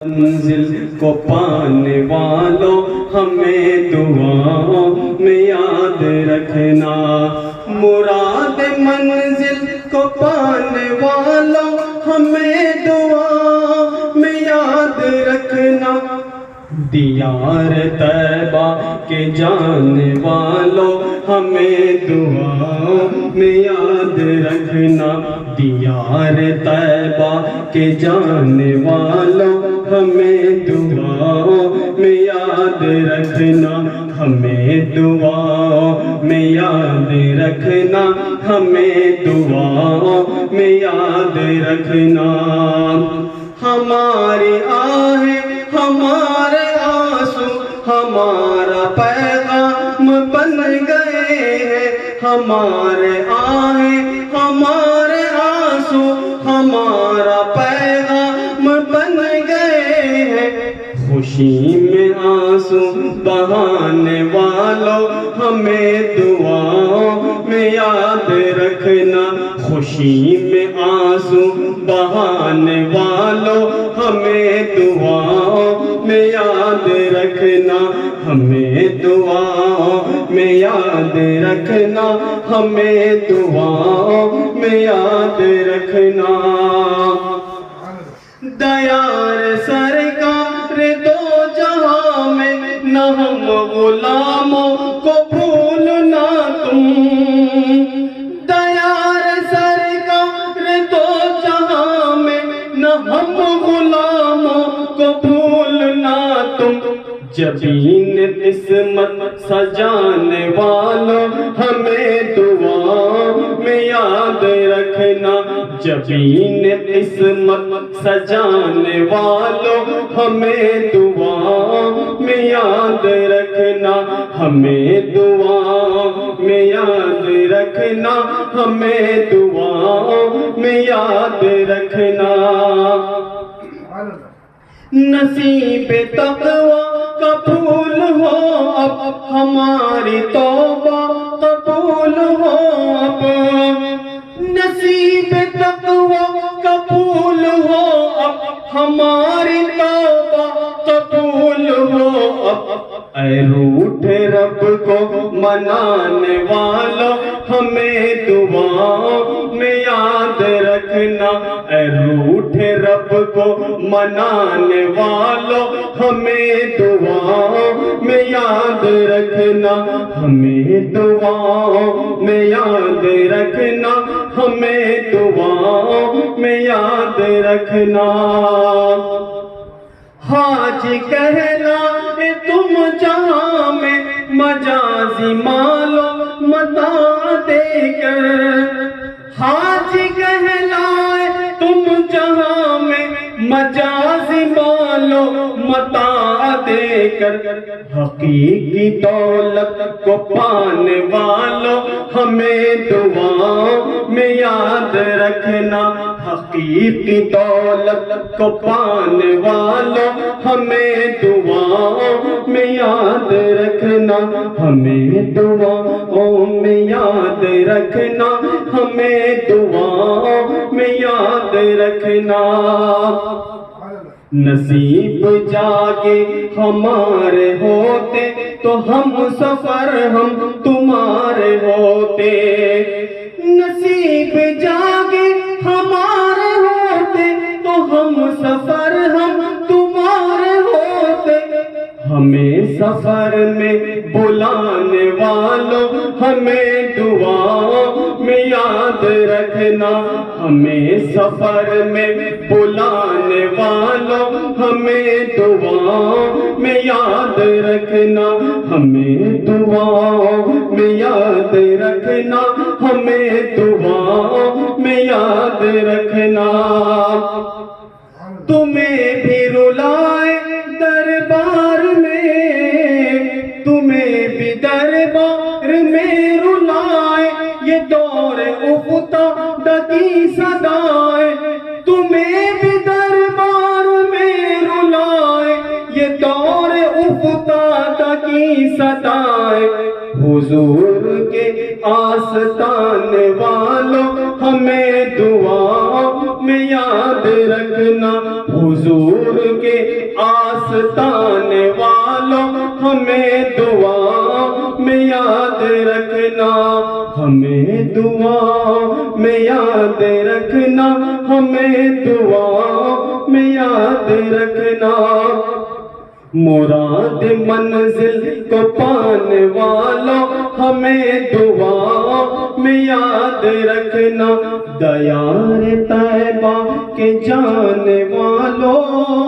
منزل کو پانے والوں ہمیں دعاؤں میں یاد رکھنا، مراد منزل کو پانے والوں ہمیں دعاؤں میں یاد رکھنا، دیار طیبہ کے جانے والوں ہمیں دعاؤں میں یاد رکھنا، دیار طیبہ کے جانے والوں ہمیں دعاؤں میں یاد رکھنا، ہمیں دعاؤں میں یاد رکھنا، ہمیں دعاؤں میں یاد رکھنا، ہماری آہیں ہمارے آنسو ہمارا پیغام بن گئے ہیں، ہمارے آہیں ہمارے آنسو ہمارا پیغام بن گئے ہیں، خوشی میں آنسو بہانے والوں ہمیں دعاؤں میں یاد رکھنا، خوشی میں آنسو بہانے والوں ہمیں دعاؤں میں یاد رکھنا، ہمیں دعاؤں میں یاد رکھنا، ہمیں دعاؤں میں یاد رکھنا، دیار سرکار دو جہاں میں نہ ہم غلاموں کو بھولنا تم، دیار سرکار دو جہاں میں نہ ہم غلاموں کو بھولنا تم، جبین قسمت سجانے والوں ہمیں دعاؤں میں یاد رکھنا، جبین قسمت سجانے والوں ہمیں دعاؤں میں یاد رکھنا، ہمیں دعاؤں میں یاد رکھنا، ہمیں دعاؤں میں یاد رکھنا، نصیب تقویٰ کا پھول ہو اب ہماری توبہ قبول ہو اب، نصیب تقویٰ کا پھول ہو اب ہماری توبہ قبول ہو اب، اے روٹھے رب کو منانے والوں ہمیں دعاؤں میں یاد رکھنا، اے روٹھے رب کو منانے والوں ہمیں دعاؤں میں یاد رکھنا، ہمیں دعاؤں میں یاد رکھنا، ہمیں دعاؤں میں یاد رکھنا، حاج کہلائے تم جہاں میں مجازی مال و متاع دے کر، حاج کہلائے تم جہاں میں مجازی مال و متاع دے کر، حقیقی دولت کو پانے والوں ہمیں دعاؤں میں یاد رکھنا، حقیقی دولت کو پانے والوں ہمیں دعاؤں میں یاد رکھنا، ہمیں دعاؤں میں یاد رکھنا، ہمیں دعاؤں میں یاد رکھنا، نصیب جاگے ہمارے ہوتے تو ہم سفر ہم تمہارے ہوتے، نصیب جاگے ہمارے ہوتے تو ہم سفر ہم تمہارے ہوتے، ہمیں سفر میں بلانے والوں ہمیں دعاؤں میں یاد رکھنا، ہمیں سفر میں بلانے والوں ہمیں دعاؤں میں یاد رکھنا، ہمیں دعاؤں میں یاد رکھنا، ہمیں دعاؤں میں یاد رکھنا، تمہیں بھی رلائے دربار میں، تمہیں بھی دربار میں رلائے یہ دور افتادہ کی صدائے، تمہیں بھی دربار میں رلائے یہ دور افتادہ کی صدائے، حضور کے آستانے والوں ہمیں دعاؤں میں یاد رکھنا، حضور نور کے آستانے والوں ہمیں دعا میں یاد رکھنا، ہمیں دعا میں یاد رکھنا، ہمیں دعا میں یاد رکھنا۔ مراد منزل کو پانے والوں ہمیں دعا میں یاد رکھنا، دیار طیبہ کے جانے والوں